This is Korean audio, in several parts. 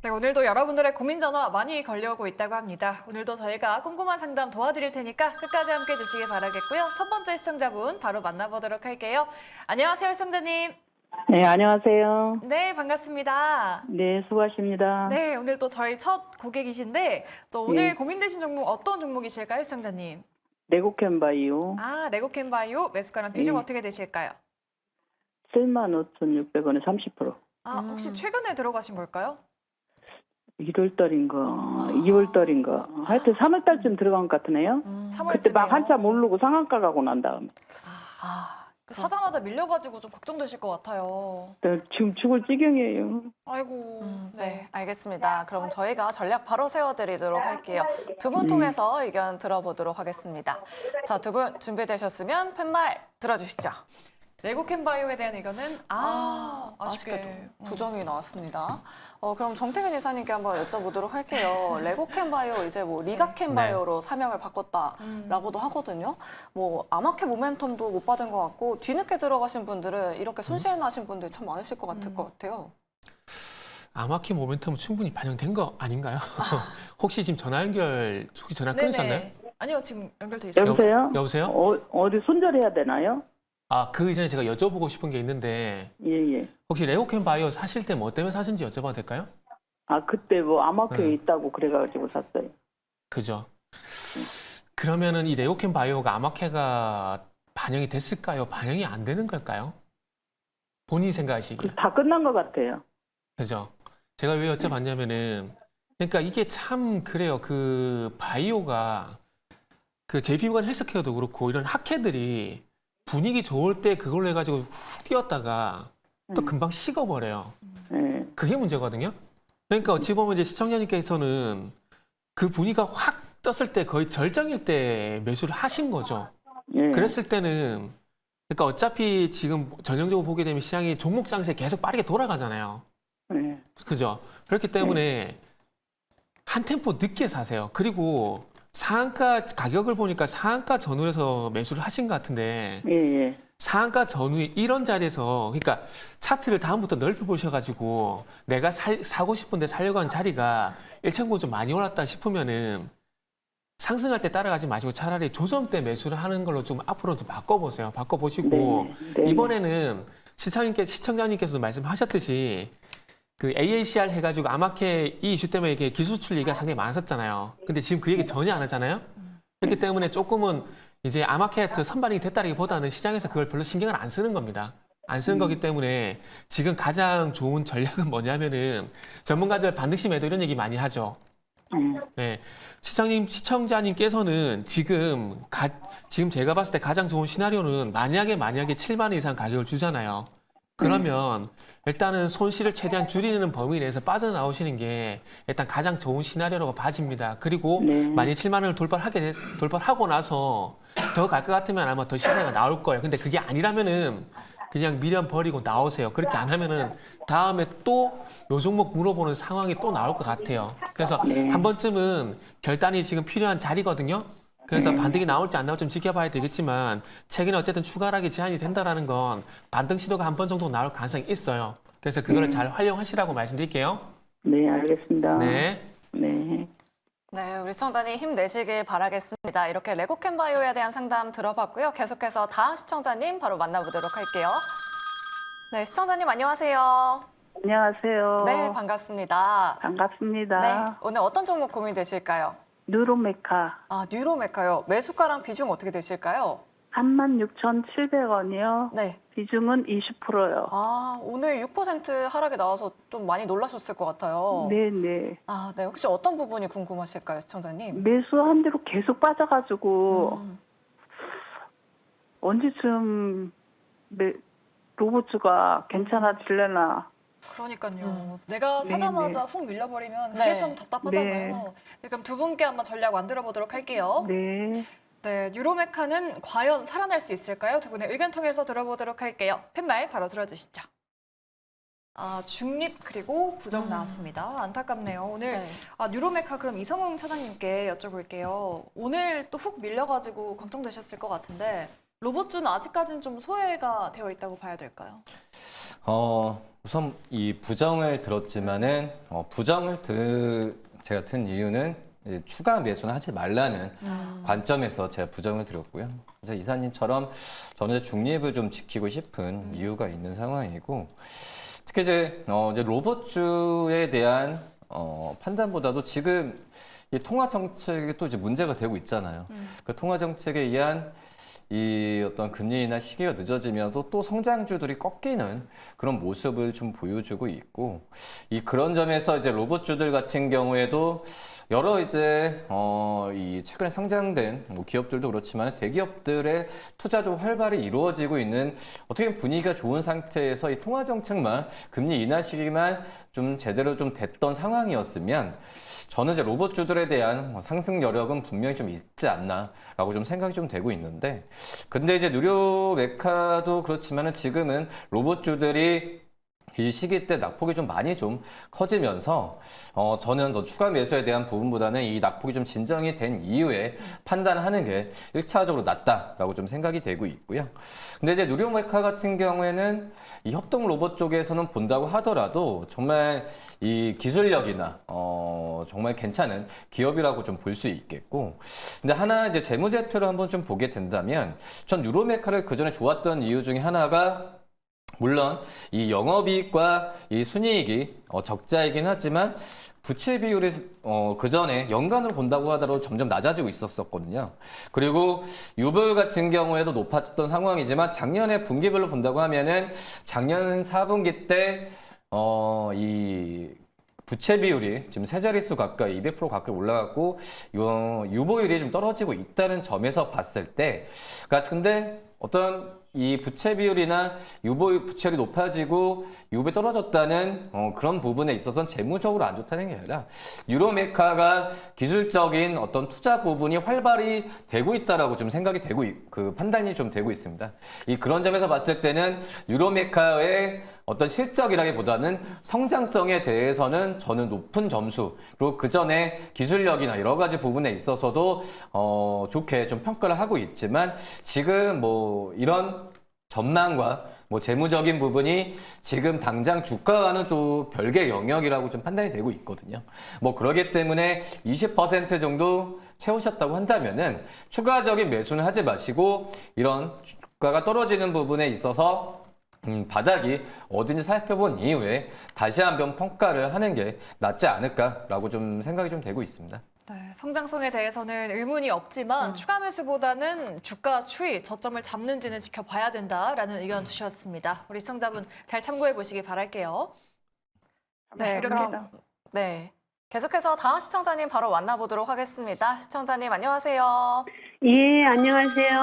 네, 오늘도 여러분들의 고민 전화 많이 걸려오고 있다고 합니다. 오늘도 저희가 꼼꼼한 상담 도와드릴 테니까 끝까지 함께 해주시기 바라겠고요. 첫 번째 시청자분 바로 만나보도록 할게요. 안녕하세요, 시청자님. 네, 안녕하세요. 네, 반갑습니다. 네, 수고하십니다. 네, 오늘 또 저희 첫 고객이신데 또 오늘 고민되신 종목 어떤 종목이실까요, 시청자님? 레고캠바이오 아, 레고캠바이오 매수가랑 비중 네. 어떻게 되실까요? 75,600원에 30%. 아, 혹시 최근에 들어가신 걸까요? 1월달인가, 2월달인가. 하여튼 3월달쯤 들어간 것 같으네요. 3월쯤에요. 그때 막 한참 오르고 상한가 가고 난 다음에. 사자마자 밀려가지고 좀 걱정되실 것 같아요. 지금 죽을 지경이에요. 아이고. 네, 알겠습니다. 그럼 저희가 전략 바로 세워드리도록 할게요. 두 분 통해서 의견 들어보도록 하겠습니다. 자, 두 분 준비되셨으면 팻말 들어주시죠. 레고캠바이오에 대한 의견은 아쉽게 아쉽게도 부정이 나왔습니다. 그럼 정태근 이사님께 한번 여쭤보도록 할게요. 레고캠바이오 이제 뭐 리가캠바이오로 사명을 바꿨다라고도 하거든요. 뭐 아마케 모멘텀도 못 받은 것 같고 뒤늦게 들어가신 분들은 이렇게 손실 나신 분들이 참 많으실 것 같아요. 아마케 모멘텀은 충분히 반영된 거 아닌가요? 혹시 지금 전화 끊으셨나요? 아니요, 지금 연결돼 있어요. 여보세요? 여보세요? 어디 손절해야 되나요? 그 이전에 제가 여쭤보고 싶은 게 있는데 예. 혹시 레고캠 바이오 사실 때 뭐 때문에 사신지 여쭤봐도 될까요? 그때 뭐 아마케에 네. 있다고 그래가지고 샀어요. 그죠? 그러면은 이 레고캠 바이오가 아마케가 반영이 됐을까요? 반영이 안 되는 걸까요? 본인이 생각하시기에. 다 끝난 것 같아요. 그죠? 제가 왜 여쭤봤냐면은 그러니까 이게 참 그래요. 그 바이오가 그 JP모건 헬스케어도 그렇고 이런 학회들이 분위기 좋을 때 그걸로 해가지고 훅 뛰었다가 또 금방 식어버려요. 네. 그게 문제거든요. 그러니까 어찌 보면 이제 시청자님께서는 그 분위기가 확 떴을 때 거의 절정일 때 매수를 하신 거죠. 예. 그랬을 때는 그러니까 어차피 지금 전형적으로 보게 되면 시장이 종목 장세 계속 빠르게 돌아가잖아요. 네. 그죠? 그렇기 때문에 한 템포 늦게 사세요. 그리고 상한가 가격을 보니까 상한가 전후에서 매수를 하신 것 같은데 예. 상한가 전후에 이런 자리에서 그러니까 차트를 다음부터 넓혀 보셔가지고 내가 사고 싶은데 살려고 하는 자리가 일천고 좀 많이 올랐다 싶으면은 상승할 때 따라가지 마시고 차라리 조정 때 매수를 하는 걸로 좀 앞으로 좀 바꿔보세요. 바꿔보시고 네. 이번에는 시청자님께서도 말씀하셨듯이 그 AACR 해가지고 아마케 이 이슈 때문에 이게 기술출 얘기가 상당히 많았었잖아요. 근데 지금 그 얘기 전혀 안 하잖아요. 그렇기 때문에 조금은 이제 아마케트 선반영이 됐다기보다는 시장에서 그걸 별로 신경을 안 쓰는 겁니다. 안 쓰는 거기 때문에 지금 가장 좋은 전략은 뭐냐면은 전문가들 반드시 매도 이런 얘기 많이 하죠. 네. 시청자님께서는 지금 제가 봤을 때 가장 좋은 시나리오는 만약에 7만 원 이상 가격을 주잖아요. 그러면 일단은 손실을 최대한 줄이는 범위 내에서 빠져나오시는 게 일단 가장 좋은 시나리오라고 봐집니다. 그리고 만약 7만 원을 돌파하고 나서 더 갈 것 같으면 아마 더 시세가 나올 거예요. 근데 그게 아니라면은 그냥 미련 버리고 나오세요. 그렇게 안 하면은 다음에 또 요 종목 물어보는 상황이 또 나올 것 같아요. 그래서 한 번쯤은 결단이 지금 필요한 자리거든요. 그래서 반등이 나올지 안 나올지 좀 지켜봐야 되겠지만 최근에 어쨌든 추가 하락이 제한이 된다라는 건 반등 시도가 한 번 정도 나올 가능성이 있어요. 그래서 그거를 잘 활용하시라고 말씀드릴게요. 네, 알겠습니다. 네. 네, 우리 시청자님 힘내시길 바라겠습니다. 이렇게 레고캠바이오에 대한 상담 들어봤고요. 계속해서 다음 시청자님 바로 만나보도록 할게요. 네, 시청자님 안녕하세요. 안녕하세요. 네, 반갑습니다. 반갑습니다. 네, 오늘 어떤 종목 고민되실까요? 누로메카 뉴로메카요. 매수가랑 비중 어떻게 되실까요? 36,700원이요. 네. 비중은 20%요. 오늘 6% 하락이 나와서 좀 많이 놀라셨을 것 같아요. 네. 네. 혹시 어떤 부분이 궁금하실까요, 시청자님? 매수한 대로 계속 빠져가지고 언제쯤 로봇주가 괜찮아질려나. 그러니까요. 내가 사자마자 훅 밀려버리면 네. 그게 참 답답하잖아요. 네, 그럼 두 분께 한번 전략 만들어 보도록 할게요. 네. 네, 뉴로메카는 과연 살아날 수 있을까요? 두 분의 의견 통해서 들어보도록 할게요. 팻말 바로 들어주시죠. 중립 그리고 부정 나왔습니다. 안타깝네요. 오늘 네. 뉴로메카 그럼 이성웅 차장님께 여쭤볼게요. 오늘 또 훅 밀려가지고 걱정되셨을 것 같은데 로봇주는 아직까지는 좀 소외가 되어 있다고 봐야 될까요? 우선 이 부정을 들었지만은 제가 든 이유는 이제 추가 매수는 하지 말라는 관점에서 제가 부정을 드렸고요. 그래서 이사님처럼 저는 이제 중립을 좀 지키고 싶은 이유가 있는 상황이고, 특히 이제 로봇주에 대한 판단보다도 지금 이 통화 정책이 또 이제 문제가 되고 있잖아요. 그 통화 정책에 의한 이 어떤 금리나 시기가 늦어지면서 또 성장주들이 꺾이는 그런 모습을 좀 보여주고 있고, 그런 점에서 이제 로봇주들 같은 경우에도 여러 이제 이 최근에 상장된 뭐 기업들도 그렇지만 대기업들의 투자도 활발히 이루어지고 있는 어떻게 보면 분위기가 좋은 상태에서 이 통화 정책만 금리 인하 시기만 좀 제대로 좀 됐던 상황이었으면 저는 이제 로봇주들에 대한 상승 여력은 분명히 좀 있지 않나라고 좀 생각이 좀 되고 있는데, 근데 이제 누료 메카도 그렇지만은 지금은 로봇주들이 이 시기 때 낙폭이 좀 많이 좀 커지면서 저는 더 추가 매수에 대한 부분보다는 이 낙폭이 좀 진정이 된 이후에 판단하는 게 1차적으로 낫다라고 좀 생각이 되고 있고요. 근데 이제 누리호 메카 같은 경우에는 이 협동 로봇 쪽에서는 본다고 하더라도 정말 이 기술력이나 정말 괜찮은 기업이라고 좀 볼 수 있겠고, 근데 하나 이제 재무제표를 한번 좀 보게 된다면 전 유로메카를 그 전에 좋았던 이유 중에 하나가 물론 이 영업이익과 이 순이익이 적자이긴 하지만 부채 비율이 그 전에 연간으로 본다고 하더라도 점점 낮아지고 있었거든요. 그리고 유보율 같은 경우에도 높았던 상황이지만 작년에 분기별로 본다고 하면은 작년 4분기 때 이 부채 비율이 지금 세 자릿수 가까이 200% 가까이 올라갔고 유보율이 좀 떨어지고 있다는 점에서 봤을 때, 그러니까 근데 어떤 이 부채 비율이나 부채율이 높아지고 유보율이 떨어졌다는 그런 부분에 있어서는 재무적으로 안 좋다는 게 아니라 유로메카가 기술적인 어떤 투자 부분이 활발히 되고 있다라고 좀 생각이 되고 그 판단이 좀 되고 있습니다. 그런 점에서 봤을 때는 유로메카의 어떤 실적이라기보다는 성장성에 대해서는 저는 높은 점수, 그리고 그 전에 기술력이나 여러 가지 부분에 있어서도 좋게 좀 평가를 하고 있지만, 지금 뭐 이런 전망과 뭐 재무적인 부분이 지금 당장 주가와는 좀 별개 영역이라고 좀 판단이 되고 있거든요. 뭐 그러기 때문에 20% 정도 채우셨다고 한다면은 추가적인 매수는 하지 마시고 이런 주가가 떨어지는 부분에 있어서 바닥이 어딘지 살펴본 이후에 다시 한번 평가를 하는 게 낫지 않을까라고 좀 생각이 좀 되고 있습니다. 네, 성장성에 대해서는 의문이 없지만 추가 매수보다는 주가 추이, 저점을 잡는지는 지켜봐야 된다라는 의견 주셨습니다. 우리 시청자분 잘 참고해 보시기 바랄게요. 네, 이렇게 그럼 네. 계속해서 다음 시청자님 바로 만나보도록 하겠습니다. 시청자님 안녕하세요. 예, 안녕하세요.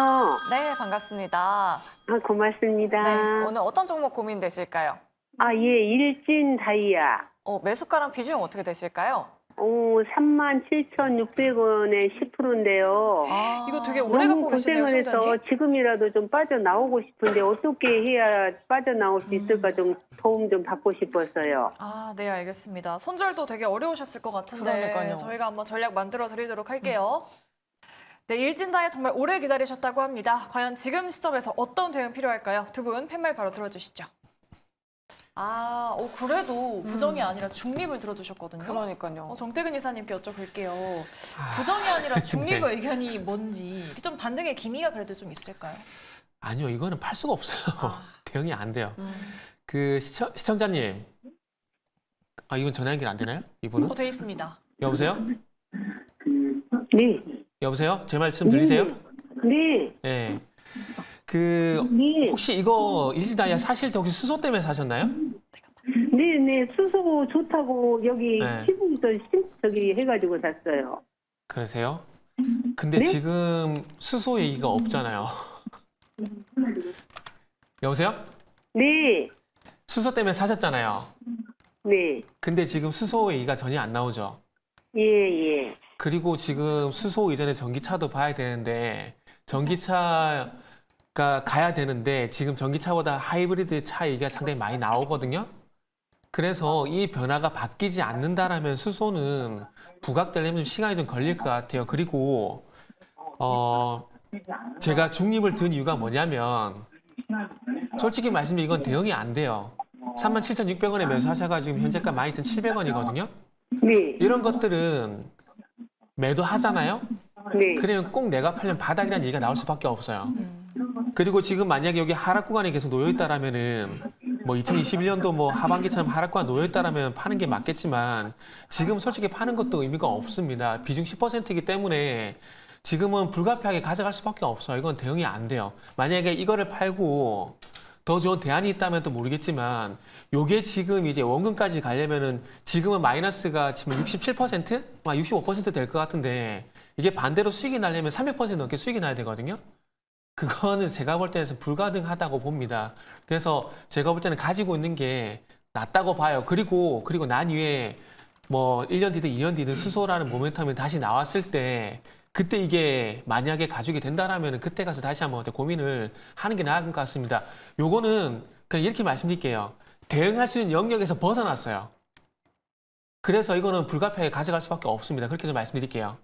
네, 반갑습니다. 아, 고맙습니다. 네, 오늘 어떤 종목 고민되실까요? 아, 예, 일진 다이아. 매수가랑 비중 어떻게 되실까요? 37,600원에 10%인데요. 이거 되게 오래 갖고 계시네요, 고생을 해서 시청자님. 지금이라도 좀 빠져나오고 싶은데 어떻게 해야 빠져나올 수 있을까 좀 도움 좀 받고 싶었어요. 아, 네, 알겠습니다. 손절도 되게 어려우셨을 것 같은데 그러니까요. 저희가 한번 전략 만들어 드리도록 할게요. 네, 일진다에 정말 오래 기다리셨다고 합니다. 과연 지금 시점에서 어떤 대응 필요할까요? 두 분 팻말 바로 들어주시죠. 아, 그래도 부정이 아니라 중립을 들어주셨거든요. 그러니까요. 정태근 이사님께 여쭤볼게요. 부정이 아니라 중립의 네. 의견이 뭔지 좀 반등의 기미가 그래도 좀 있을까요? 아니요, 이거는 팔 수가 없어요. 대응이 안 돼요. 그 시청자님, 이건 전화 연결 안 되나요? 이분은? 돼 있습니다. 여보세요? 네. 여보세요? 제 말씀 들리세요? 네. 네. 네. 혹시 이거 일지다이아 사실 때 혹시 수소 때문에 사셨나요? 네, 네. 수소 좋다고 여기 네. 시부에서 저기 해가지고 샀어요. 그러세요? 근데 네? 지금 수소 얘기가 없잖아요. 여보세요? 네. 수소 때문에 사셨잖아요. 네. 근데 지금 수소 얘기가 전혀 안 나오죠. 예, 예. 그리고 지금 수소 이전에 전기차도 봐야 되는데 전기차가 가야 되는데 지금 전기차보다 하이브리드 차 얘기가 상당히 많이 나오거든요. 그래서 이 변화가 바뀌지 않는다라면 수소는 부각되려면 좀 시간이 좀 걸릴 것 같아요. 그리고 제가 중립을 든 이유가 뭐냐면 솔직히 말씀드리면 이건 대응이 안 돼요. 37,600원에 매수하셔가지고 지금 현재가 12,700원이거든요. 네. 이런 것들은 매도하잖아요. 네. 그러면 꼭 내가 팔면 바닥이라는 얘기가 나올 수밖에 없어요. 그리고 지금 만약에 여기 하락 구간에 계속 놓여 있다라면은 뭐 2021년도 뭐 하반기처럼 하락 구간 놓여 있다라면 파는 게 맞겠지만 지금 솔직히 파는 것도 의미가 없습니다. 비중 10%이기 때문에 지금은 불가피하게 가져갈 수밖에 없어요. 이건 대응이 안 돼요. 만약에 이거를 팔고 더 좋은 대안이 있다면 또 모르겠지만 요게 지금 이제 원금까지 가려면은 지금은 마이너스가 지금 67%? 65%될 것 같은데 이게 반대로 수익이 나려면 300% 넘게 수익이 나야 되거든요. 그거는 제가 볼 때는 불가능하다고 봅니다. 그래서 제가 볼 때는 가지고 있는 게 낫다고 봐요. 그리고 난 이후에 뭐 1년 뒤든 2년 뒤든 수소라는 모멘텀이 다시 나왔을 때 그때 이게 만약에 가지게 된다라면 그때 가서 다시 한번 고민을 하는 게 나을 것 같습니다. 요거는 그냥 이렇게 말씀드릴게요. 대응할 수 있는 영역에서 벗어났어요. 그래서 이거는 불가피하게 가져갈 수밖에 없습니다. 그렇게 좀 말씀드릴게요.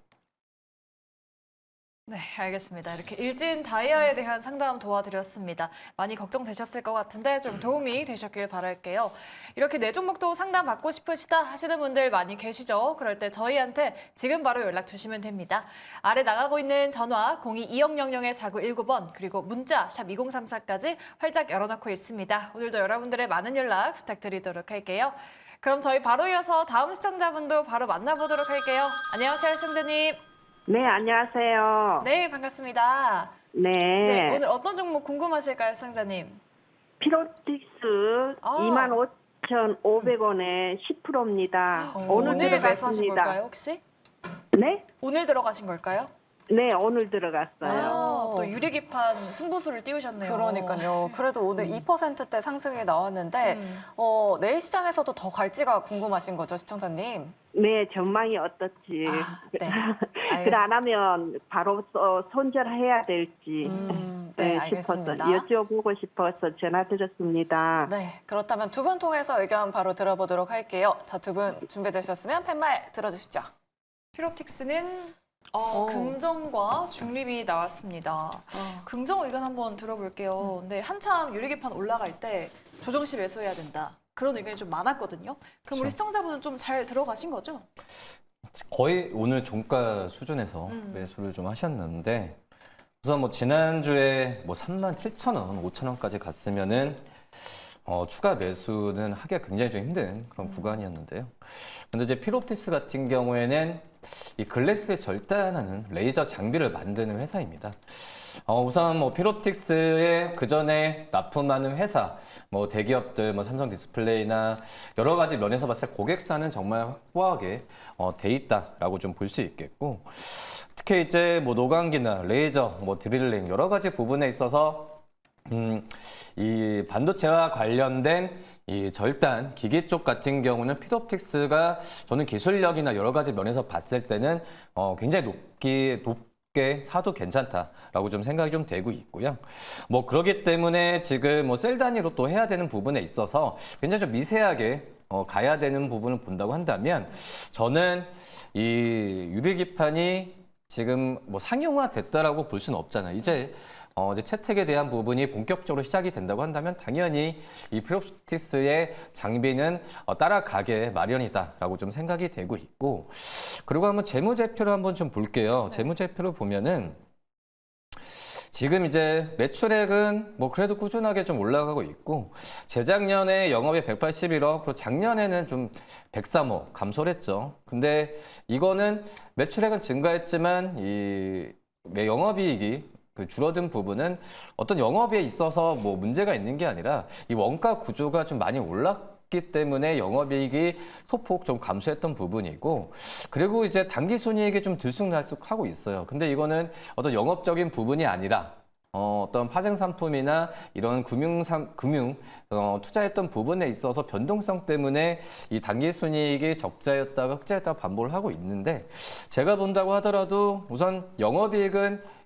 네, 알겠습니다. 이렇게 일진 다이아에 대한 상담 도와드렸습니다. 많이 걱정되셨을 것 같은데 좀 도움이 되셨길 바랄게요. 이렇게 네 종목도 상담 받고 싶으시다 하시는 분들 많이 계시죠? 그럴 때 저희한테 지금 바로 연락 주시면 됩니다. 아래 나가고 있는 전화 02-2000-4919번 그리고 문자 샵 2034까지 활짝 열어놓고 있습니다. 오늘도 여러분들의 많은 연락 부탁드리도록 할게요. 그럼 저희 바로 이어서 다음 시청자분도 바로 만나보도록 할게요. 안녕하세요, 시청자님. 네, 안녕하세요. 네, 반갑습니다. 네. 네, 오늘 어떤 종목 궁금하실까요, 시청자님? 피로틱스 아. 25,500원에 10%입니다. 오늘 매수하신 들어갔습니다. 걸까요, 혹시? 네? 오늘 들어가신 걸까요? 네, 오늘 들어갔어요. 또 유리기판 승부수를 띄우셨네요. 그러니까요. 그래도 오늘 2%대 상승이 나왔는데 내일 시장에서도 더 갈지가 궁금하신 거죠, 시청자님? 네, 전망이 어떨지. 네. 그래 안 하면 바로 손절해야 될지 네, 싶어서 알겠습니다. 여쭤보고 싶어서 전화드렸습니다. 네, 그렇다면 두 분 통해서 의견 바로 들어보도록 할게요. 자, 두 분 준비되셨으면 팻말 들어주시죠. 피롭틱스는 긍정과 중립이 나왔습니다. 긍정 의견 한번 들어볼게요. 근데 한참 유리기판 올라갈 때 조정 시 매수해야 된다. 그런 의견이 좀 많았거든요. 그럼 우리 시청자분은 좀 잘 들어가신 거죠? 거의 오늘 종가 수준에서 매수를 좀 하셨는데 우선 뭐 지난주에 뭐 37,000원, 5,000원까지 갔으면은 추가 매수는 하기가 굉장히 좀 힘든 그런 구간이었는데요. 근데 이제 피롭틱스 같은 경우에는 이 글래스에 절단하는 레이저 장비를 만드는 회사입니다. 우선 뭐 피롭틱스에 그 전에 납품하는 회사, 뭐 대기업들, 뭐 삼성 디스플레이나 여러 가지 면에서 봤을 때 고객사는 정말 확고하게 돼 있다라고 좀 볼 수 있겠고, 특히 이제 뭐 노광기나 레이저, 뭐 드릴링 여러 가지 부분에 있어서 이 반도체와 관련된 이 절단 기기 쪽 같은 경우는 피롭틱스가 저는 기술력이나 여러 가지 면에서 봤을 때는 굉장히 높게 사도 괜찮다라고 좀 생각이 좀 되고 있고요. 뭐 그렇기 때문에 지금 뭐 셀 단위로 또 해야 되는 부분에 있어서 굉장히 좀 미세하게 가야 되는 부분을 본다고 한다면 저는 이 유리기판이 지금 뭐 상용화 됐다라고 볼 수는 없잖아요. 이제 채택에 대한 부분이 본격적으로 시작이 된다고 한다면 당연히 이 피롭틱스의 장비는 따라가게 마련이다라고 좀 생각이 되고 있고, 그리고 한번 재무제표를 한번 좀 볼게요. 재무제표를 보면은 지금 이제 매출액은 뭐 그래도 꾸준하게 좀 올라가고 있고, 재작년에 영업이 181억, 그리고 작년에는 좀 103억 감소를 했죠. 근데 이거는 매출액은 증가했지만 이 영업이익이 줄어든 부분은 어떤 영업에 있어서 뭐 문제가 있는 게 아니라 이 원가 구조가 좀 많이 올랐기 때문에 영업이익이 소폭 좀 감소했던 부분이고, 그리고 이제 당기순이익이 좀 들쑥날쑥하고 있어요. 근데 이거는 어떤 영업적인 부분이 아니라 어떤 파생 상품이나 이런 금융 투자했던 부분에 있어서 변동성 때문에 이 당기순이익이 적자였다가 흑자였다가 반복을 하고 있는데, 제가 본다고 하더라도 우선 영업이익은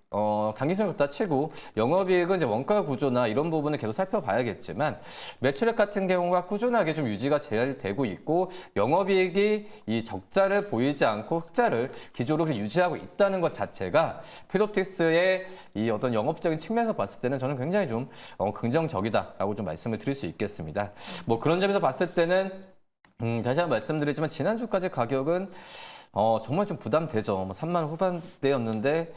당기순을 갖다 치고 영업이익은 이제 원가 구조나 이런 부분을 계속 살펴봐야겠지만 매출액 같은 경우가 꾸준하게 좀 유지가 잘 되고 있고 영업이익이 이 적자를 보이지 않고 흑자를 기조로 유지하고 있다는 것 자체가 필옵틱스의 이 어떤 영업적인 측면에서 봤을 때는 저는 굉장히 좀 긍정적이다라고 좀 말씀을 드릴 수 있겠습니다. 뭐 그런 점에서 봤을 때는 다시 한번 말씀드리지만 지난주까지 가격은 정말 좀 부담되죠. 뭐 3만 원 후반대였는데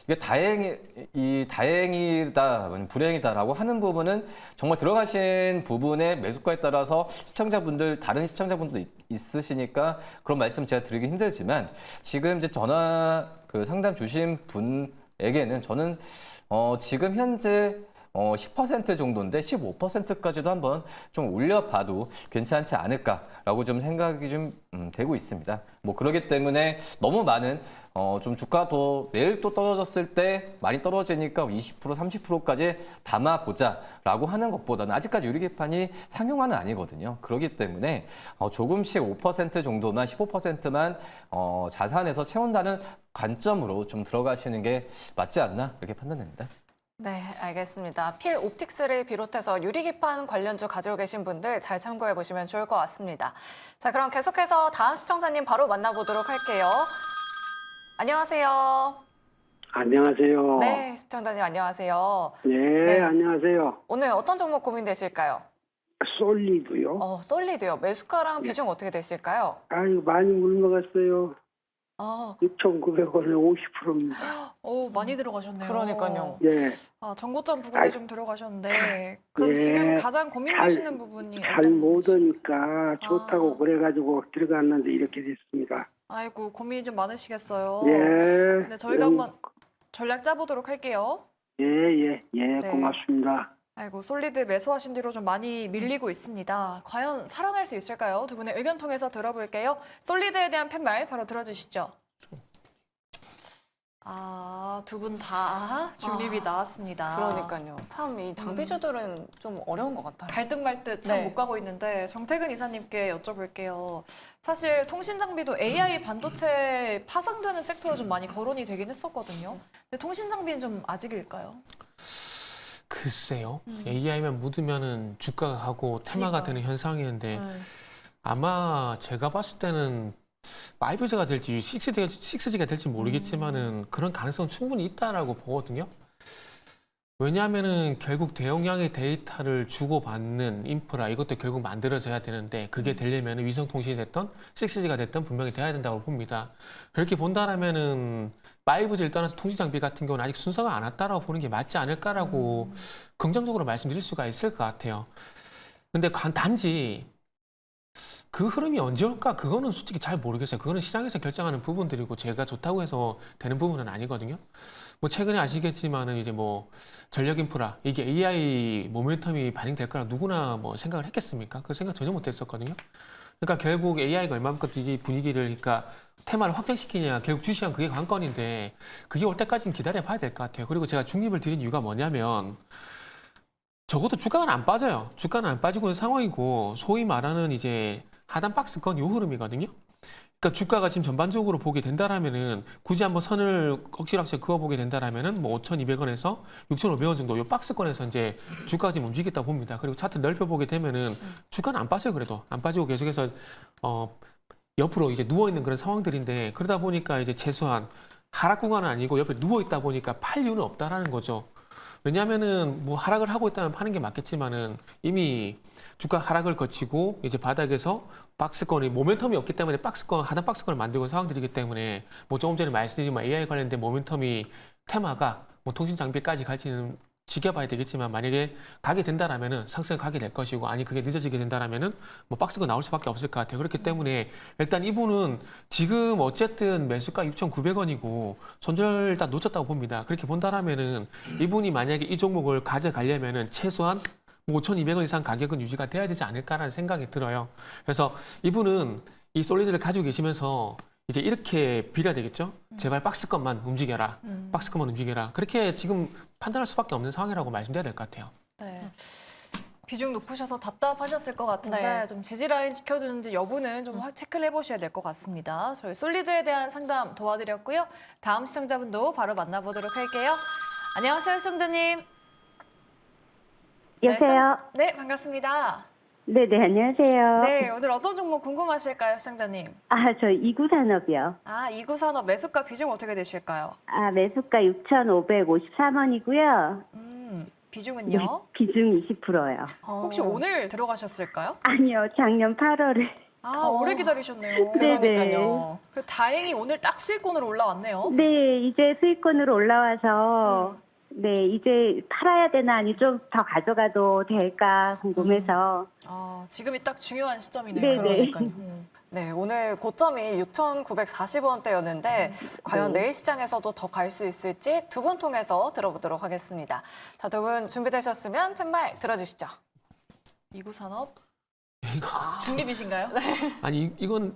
이게 다행이다, 불행이다라고 하는 부분은 정말 들어가신 부분의 매수가에 따라서 다른 시청자분들 있으시니까 그런 말씀 제가 드리기 힘들지만 지금 이제 전화 상담 주신 분에게는 저는 지금 현재 10% 정도인데 15%까지도 한번 좀 올려봐도 괜찮지 않을까라고 좀 생각이 좀 되고 있습니다. 뭐 그렇기 때문에 너무 많은 좀 주가도 내일 또 떨어졌을 때 많이 떨어지니까 20% 30%까지 담아보자라고 하는 것보다는 아직까지 유리기판이 상용화는 아니거든요. 그렇기 때문에 조금씩 5% 정도만 15%만 자산에서 채운다는 관점으로 좀 들어가시는 게 맞지 않나 이렇게 판단됩니다. 네, 알겠습니다. 필옵틱스를 비롯해서 유리기판 관련주 가지고 계신 분들 잘 참고해 보시면 좋을 것 같습니다. 자, 그럼 계속해서 다음 시청자님 바로 만나보도록 할게요. 안녕하세요. 안녕하세요. 네, 시청자님 안녕하세요. 네, 네. 안녕하세요. 오늘 어떤 종목 고민되실까요? 솔리드요. 솔리드요. 매수가랑 비중 어떻게 되실까요? 아유, 많이 물먹었어요. 어, 6,900원에 50%입니다. 오, 많이 들어가셨네요. 그러니까요. 예, 정고점 부근에 좀 들어가셨는데 그럼 예. 지금 가장 고민되시는 부분이 잘 어떤 못 부분이시죠? 오니까 좋다고 그래가지고 들어갔는데 이렇게 됐습니다. 아이고, 고민이 좀 많으시겠어요. 예. 네, 저희가 한번 전략 짜보도록 할게요. 예, 네. 고맙습니다. 아이고, 솔리드 매수하신 뒤로 좀 많이 밀리고 있습니다. 과연 살아날 수 있을까요? 두 분의 의견 통해서 들어볼게요. 솔리드에 대한 팻말 바로 들어주시죠. 두 분 다 중립이 나왔습니다. 그러니까요. 참 이 장비주들은 좀 어려운 것 같아요. 갈등 말듯 참 네. 못 가고 있는데 정태근 이사님께 여쭤볼게요. 사실 통신 장비도 AI 반도체 파생되는 섹터로 좀 많이 거론이 되긴 했었거든요. 근데 통신 장비는 좀 아직일까요? 글쎄요. AI만 묻으면은 주가가 하고 테마가 그러니까. 되는 현상이는데 네. 아마 제가 봤을 때는 5G가 될지 6G가 될지 모르겠지만은 그런 가능성은 충분히 있다라고 보거든요. 왜냐하면은 결국 대용량의 데이터를 주고받는 인프라 이것도 결국 만들어져야 되는데 그게 되려면 위성통신이 됐던 6G가 됐던 분명히 돼야 된다고 봅니다. 그렇게 본다라면은 5G를 떠나서 통신 장비 같은 경우는 아직 순서가 안 왔다라고 보는 게 맞지 않을까라고 긍정적으로 말씀드릴 수가 있을 것 같아요. 근데 단지 그 흐름이 언제 올까? 그거는 솔직히 잘 모르겠어요. 그거는 시장에서 결정하는 부분들이고 제가 좋다고 해서 되는 부분은 아니거든요. 뭐 최근에 아시겠지만은 이제 뭐 전력 인프라 이게 AI 모멘텀이 반영될 거라 누구나 뭐 생각을 했겠습니까? 그 생각 전혀 못 했었거든요. 그러니까 결국 AI가 얼마만큼 이 분위기를 그러니까 테마를 확장시키냐 결국 주시한 그게 관건인데 그게 올 때까지는 기다려 봐야 될 것 같아요. 그리고 제가 중립을 드린 이유가 뭐냐면 적어도 주가는 안 빠져요. 주가는 안 빠지고 있는 상황이고 소위 말하는 이제 하단 박스권 요 흐름이거든요. 그러니까 주가가 지금 전반적으로 보게 된다라면은 굳이 한번 선을 억지락지 그어보게 된다라면은 뭐 5,200원에서 6,500원 정도 요 박스권에서 이제 주가가 지금 움직였다 봅니다. 그리고 차트 넓혀보게 되면은 주가는 안 빠져요. 그래도 안 빠지고 계속해서 옆으로 이제 누워 있는 그런 상황들인데 그러다 보니까 이제 최소한 하락 구간은 아니고 옆에 누워 있다 보니까 팔 이유는 없다라는 거죠. 왜냐하면은 뭐 하락을 하고 있다면 파는 게 맞겠지만은 이미 주가 하락을 거치고 이제 바닥에서 박스권이 모멘텀이 없기 때문에 하단 박스권을 만들고 있는 상황들이기 때문에 뭐 조금 전에 말씀드린 뭐 AI 관련된 모멘텀이 테마가 뭐 통신 장비까지 갈지는 지켜봐야 되겠지만 만약에 가게 된다라면은 상승 가게 될 것이고 아니 그게 늦어지게 된다라면은 뭐 박스가 나올 수밖에 없을 것 같아요. 그렇기 때문에 일단 이분은 지금 어쨌든 매수가 6,900원이고 손절 다 놓쳤다고 봅니다. 그렇게 본다라면은 이분이 만약에 이 종목을 가져가려면은 최소한 5,200원 이상 가격은 유지가 돼야 되지 않을까라는 생각이 들어요. 그래서 이분은 이 솔리드를 가지고 계시면서 이제 이렇게 빌어야 되겠죠. 제발 박스권만 움직여라. 박스권만 움직여라. 그렇게 지금 판단할 수밖에 없는 상황이라고 말씀드려야 될 것 같아요. 네. 비중 높으셔서 답답하셨을 것 같은데 네. 좀 지지라인 지켜주는지 여부는 좀 체크를 해보셔야 될 것 같습니다. 저희 솔리드에 대한 상담 도와드렸고요. 다음 시청자분도 바로 만나보도록 할게요. 안녕하세요, 시청자님. 여보세요? 네, 반갑습니다. 네네, 안녕하세요. 네, 오늘 어떤 종목 궁금하실까요, 시청자님? 저 이구산업이요. 아, 이구산업 매수가 비중 어떻게 되실까요? 매수가 6,553원이고요. 비중은요? 비중 20%요. 혹시 오늘 들어가셨을까요? 아니요, 작년 8월에. 오래 기다리셨네요. 네네. 그러니까요. 그리고 다행히 오늘 딱 수익권으로 올라왔네요. 네, 이제 수익권으로 올라와서, 네, 이제 팔아야 되나, 아니 좀 더 가져가도 될까 궁금해서. 지금이 딱 중요한 시점이네요. 네네. 그러니까요. 네, 오늘 고점이 6,940원대였는데 과연 내일 시장에서도 더 갈 수 있을지 두 분 통해서 들어보도록 하겠습니다. 자, 두 분 준비되셨으면 팻말 들어주시죠. 이구산업 이거 중립이신가요? 아니 이건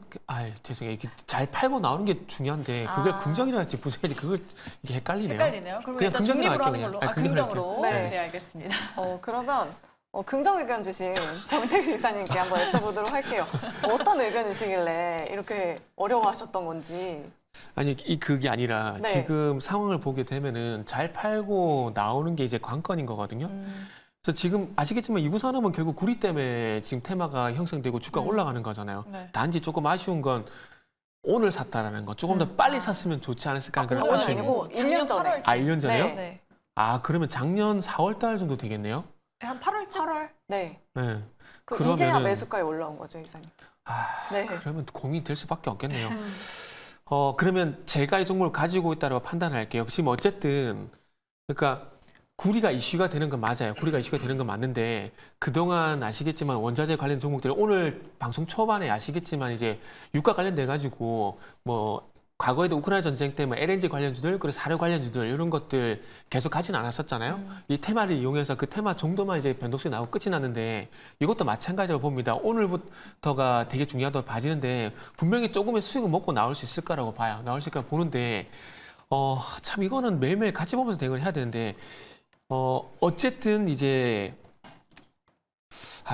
죄송해요. 이게 잘 팔고 나오는 게 중요한데 그걸 긍정이라 할지 부정일지 그걸 이게 헷갈리네요. 헷갈리네요. 그럼 그냥 일단 긍정으로 중립으로 하는 할게요, 걸로. 그냥. 긍정으로 긍정으로. 할게요. 네, 알겠습니다. 그러면 긍정 의견 주신 정태근 이사님께 한번 여쭤보도록 할게요. 어떤 의견이시길래 이렇게 어려워하셨던 건지. 아니 그게 아니라 네. 지금 상황을 보게 되면은 잘 팔고 나오는 게 이제 관건인 거거든요. 그래서 지금 아시겠지만 이구산업은 결국 구리 때문에 지금 테마가 형성되고 주가가 올라가는 거잖아요. 네. 단지 조금 아쉬운 건 오늘 샀다라는 거. 조금 더 빨리 샀으면 좋지 않았을까 하는 그런 오늘은 아쉬움이. 아니고 1년 전에. 1년 전에요? 네. 네. 그러면 작년 4월 달 정도 되겠네요? 한 8월쯤? 8월? 네. 네. 이제야 매수가에 올라온 거죠, 이사님. 네. 그러면 고민이 될 수밖에 없겠네요. 그러면 제가 이 종목을 가지고 있다고 판단할게요. 지금 어쨌든 그러니까 구리가 이슈가 되는 건 맞아요. 구리가 이슈가 되는 건 맞는데 그동안 아시겠지만 원자재 관련 종목들 오늘 방송 초반에 아시겠지만 이제 유가 관련돼 가지고 뭐 과거에도 우크라이나 전쟁 때문에 LNG 관련주들 그리고 사료 관련주들 이런 것들 계속 가진 않았었잖아요. 이 테마를 이용해서 그 테마 정도만 이제 변동성이 나오고 끝이 났는데 이것도 마찬가지로 봅니다. 오늘부터가 되게 중요하다고 봐지는데 분명히 조금의 수익은 먹고 나올 수 있을 거라고 봐요. 나올 수 있을 거라고 보는데 참 이거는 매일매일 같이 보면서 대응을 해야 되는데 어쨌든 이제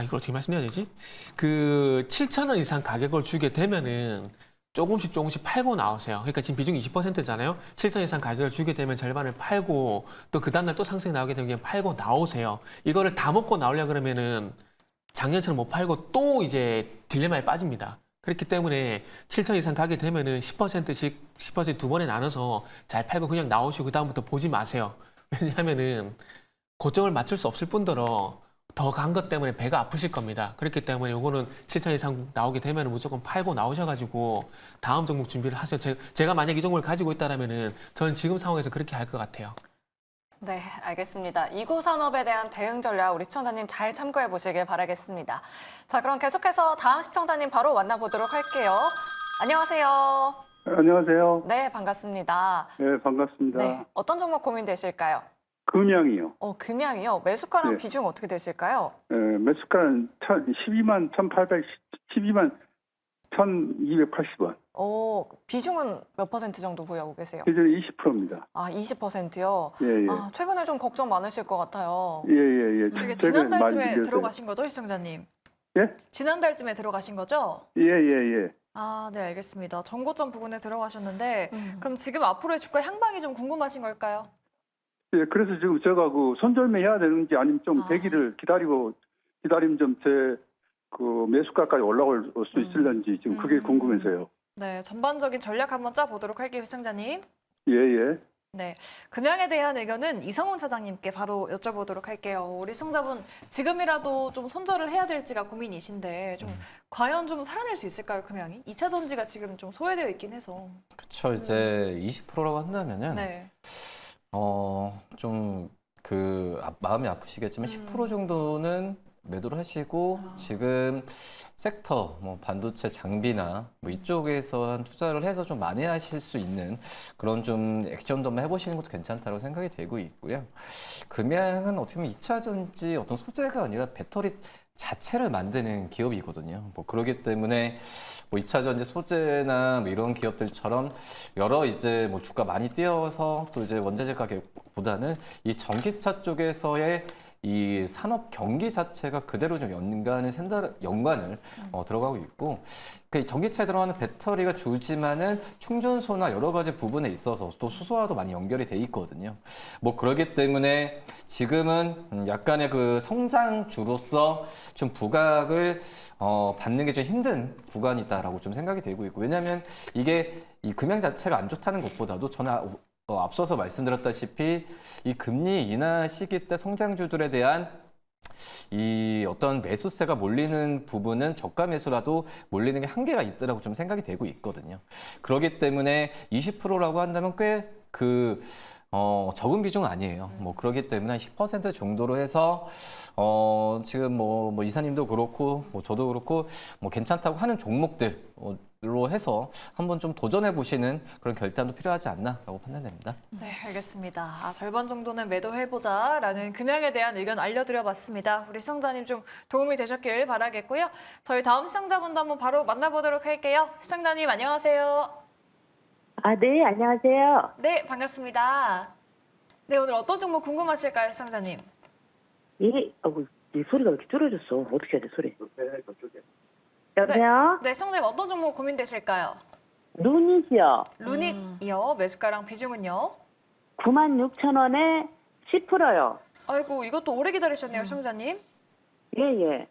이걸 어떻게 말씀해야 되지? 그 7,000원 이상 가격을 주게 되면은 조금씩 팔고 나오세요. 그러니까 지금 비중이 20%잖아요. 7,000원 이상 가격을 주게 되면 절반을 팔고 또 그 다음날 또 상승이 나오게 되면 그냥 팔고 나오세요. 이거를 다 먹고 나오려 그러면은 작년처럼 못 팔고 또 이제 딜레마에 빠집니다. 그렇기 때문에 7,000원 이상 가게 되면은 10%씩 10% 두 번에 나눠서 잘 팔고 그냥 나오시고 그 다음부터 보지 마세요. 왜냐하면은 고점을 맞출 수 없을 뿐더러 더 간 것 때문에 배가 아프실 겁니다. 그렇기 때문에 이거는 7,000 이상 나오게 되면 무조건 팔고 나오셔가지고 다음 종목 준비를 하세요. 제가 만약 이 종목을 가지고 있다라면은 저는 지금 상황에서 그렇게 할 것 같아요. 네, 알겠습니다. 이구산업에 대한 대응 전략 우리 시청자님 잘 참고해 보시길 바라겠습니다. 자, 그럼 계속해서 다음 시청자님 바로 만나보도록 할게요. 안녕하세요. 안녕하세요. 네, 반갑습니다. 네, 반갑습니다. 네, 어떤 종목 고민되실까요? 금양이요. 금양이요. 매수가랑 네. 비중 어떻게 되실까요? 매수가는 12만 1,280원. 비중은 몇 퍼센트 정도 보유하고 계세요? 기존에 20%입니다. 20%요? 예, 예. 최근에 좀 걱정 많으실 것 같아요. 예, 예, 예. 되게 최근에 많이 지난달쯤에 밀려서요. 들어가신 거죠, 시청자님? 예? 지난달쯤에 들어가신 거죠? 예, 예, 예. 네, 알겠습니다. 정고점 부근에 들어가셨는데 음. 그럼 지금 앞으로의 주가 향방이 좀 궁금하신 걸까요? 예, 그래서 지금 제가 손절매 해야 되는지 아니면 좀 대기를 기다리면 좀 제 매수가까지 올라올 수 있을런지 지금 그게 궁금해서요. 네, 전반적인 전략 한번 짜보도록 할게요, 시청자님. 예, 예. 네, 금양에 대한 의견은 이성훈 차장님께 바로 여쭤보도록 할게요. 우리 시청자분 지금이라도 좀 손절을 해야 될지가 고민이신데 좀 과연 좀 살아낼 수 있을까요, 금양이? 2차 전지가 지금 좀 소외되어 있긴 해서. 그쵸. 이제 20%라고 한다면은 네. 좀 마음이 아프시겠지만 10% 정도는 매도를 하시고 지금 섹터, 반도체 장비나 이쪽에서 한 투자를 해서 좀 만회하실 수 있는 그런 좀 액션도 한번 해보시는 것도 괜찮다고 생각이 되고 있고요. 금양은 어떻게 보면 2차 전지 어떤 소재가 아니라 배터리 자체를 만드는 기업이거든요. 그러기 때문에 2차 전지 소재나 이런 기업들처럼 여러 이제 주가 많이 뛰어서 또 이제 원자재 가격보다는 이 전기차 쪽에서의 이 산업 경기 자체가 그대로 좀 연관을 들어가고 있고 그 전기차에 들어가는 배터리가 주지만은 충전소나 여러 가지 부분에 있어서 또 수소와도 많이 연결이 돼 있거든요. 뭐 그러기 때문에 지금은 약간의 그 성장주로서 좀 부각을 받는 게 좀 힘든 구간이다라고 좀 생각이 되고 있고 왜냐하면 이게 이 금융 자체가 안 좋다는 것보다도 저는 앞서서 말씀드렸다시피 이 금리 인하 시기 때 성장주들에 대한 이 어떤 매수세가 몰리는 부분은 저가 매수라도 몰리는 게 한계가 있더라고 좀 생각이 되고 있거든요. 그렇기 때문에 20%라고 한다면 꽤 적은 비중은 아니에요. 뭐 그렇기 때문에 한 10% 정도로 해서 지금 뭐 이사님도 그렇고 뭐 저도 그렇고 뭐 괜찮다고 하는 종목들로 해서 한번 좀 도전해 보시는 그런 결단도 필요하지 않나라고 판단됩니다. 네, 알겠습니다. 절반 정도는 매도해보자라는 금융에 대한 의견 알려드려봤습니다. 우리 시청자님 좀 도움이 되셨길 바라겠고요. 저희 다음 시청자분도 한번 바로 만나보도록 할게요. 시청자님 안녕하세요. 네, 안녕하세요. 네, 반갑습니다. 네, 오늘 어떤 종목 궁금하실까요, 시청자님? 예, 이 소리가 왜 이렇게 줄어졌어? 어떻게 해야 돼, 소리? 여보세요? 네, 시청자님 어떤 종목 고민되실까요? 루닛이요. 루닛이요. 매수가랑 비중은요? 96,000원에 10%요. 아이고, 이것도 오래 기다리셨네요, 시청자님. 예, 예.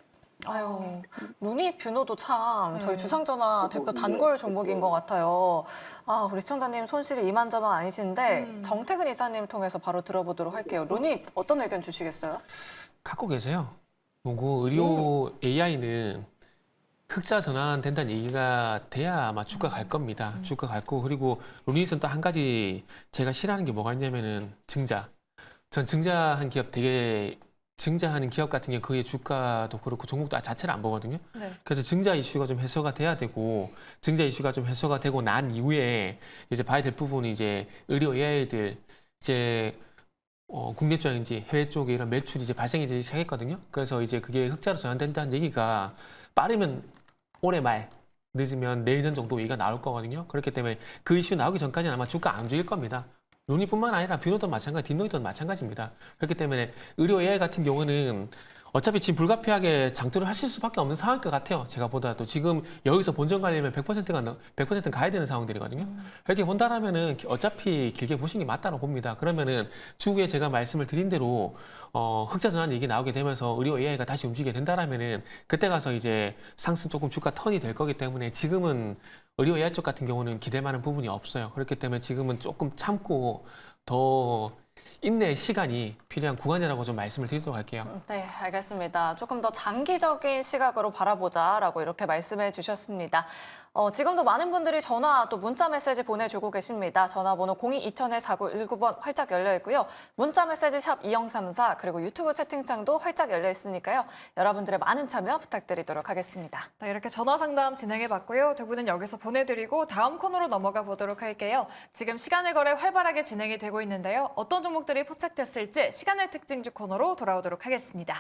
아유, 루닛 뷰노도 참 저희 네. 주상전화 대표 단골 종목인 것 같아요. 아, 우리 시청자님 손실이 이만저만 아니신데 정태근 이사님 통해서 바로 들어보도록 할게요. 루닛 어떤 의견 주시겠어요? 갖고 계세요. 뭐고 의료 AI는 흑자 전환된다는 얘기가 돼야 아마 주가 갈 겁니다. 주가 갈 거고 그리고 루닛은 또 한 가지 제가 싫어하는 게 뭐가 있냐면은 증자. 전 증자한 기업 되게 증자하는 기업 같은 게 그의 주가도 그렇고 종목도 자체를 안 보거든요. 네. 그래서 증자 이슈가 좀 해소가 돼야 되고 증자 이슈가 좀 해소가 되고 난 이후에 이제 봐야 될 부분이 이제 의료 AI들 이제 국내 쪽인지 해외 쪽에 이런 매출이 이제 발생이 되기 시작했거든요. 그래서 이제 그게 흑자로 전환된다는 얘기가 빠르면 올해 말 늦으면 내년 정도 얘기가 나올 거거든요. 그렇기 때문에 그 이슈 나오기 전까지는 아마 주가 안 움직일 겁니다. 루닛뿐만 아니라 뷰노도 마찬가지, 딥노이도 마찬가지입니다. 그렇기 때문에 의료 AI 같은 경우는 어차피 지금 불가피하게 장투를 하실 수밖에 없는 상황일 것 같아요. 제가 보다도 지금 여기서 본전 가려면 100% 가야 되는 상황들이거든요. 이렇게 본다라면은 어차피 길게 보시는 게 맞다고 봅니다. 그러면은 추후에 제가 말씀을 드린 대로 흑자 전환 얘기 나오게 되면서 의료 AI가 다시 움직이게 된다라면은 그때 가서 이제 상승 조금 주가 턴이 될 거기 때문에 지금은 의료 AI 쪽 같은 경우는 기댈 만한 부분이 없어요. 그렇기 때문에 지금은 조금 참고 더 인내의 시간이 필요한 구간이라고 좀 말씀을 드리도록 할게요. 네, 알겠습니다. 조금 더 장기적인 시각으로 바라보자라고 이렇게 말씀해 주셨습니다. 지금도 많은 분들이 전화 또 문자 메시지 보내주고 계십니다. 전화번호 02-2000-4919번 활짝 열려 있고요. 문자 메시지 샵 2034 그리고 유튜브 채팅창도 활짝 열려 있으니까요. 여러분들의 많은 참여 부탁드리도록 하겠습니다. 네, 이렇게 전화 상담 진행해봤고요. 두 분은 여기서 보내드리고 다음 코너로 넘어가 보도록 할게요. 지금 시간의 거래 활발하게 진행이 되고 있는데요. 어떤 종목들이 포착됐을지 시간의 특징주 코너로 돌아오도록 하겠습니다.